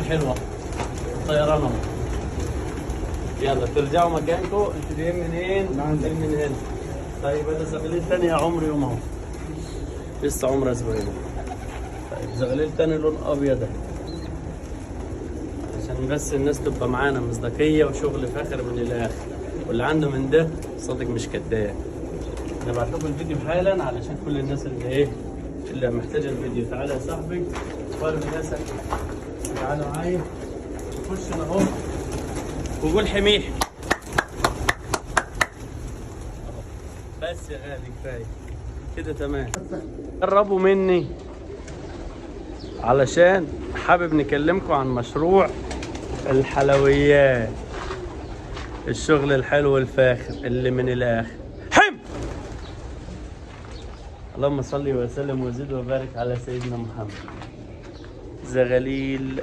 حلوه طيران اهو. يلا ترجعوا مكانكم. انتوا جايين منين؟ جايين من هنا. طيب هذا زغلول تاني يا عمري يوم اهو. لسه عمره اسبوعين. طيب زغلول تاني لون ابيض اهي. عشان بس الناس تبقى معانا مصداقيه وشغل فاخر من الاخر. واللي عنده من ده صادق مش كداب. انا بعت لكم الفيديو حالا علشان كل الناس اللي ايه اللي محتاجه الفيديو. تعالى يا صاحبي وارمي ناسك. تعالى معايا خش انا اهو وقول حميح. بس يا غالي كفايه كده تمام. قربوا مني علشان حابب نكلمكم عن مشروع الحلويات. الشغل الحلو الفاخر اللي من الاخر. اللهم صل وسلم وزد وبارك على سيدنا محمد. زغاليل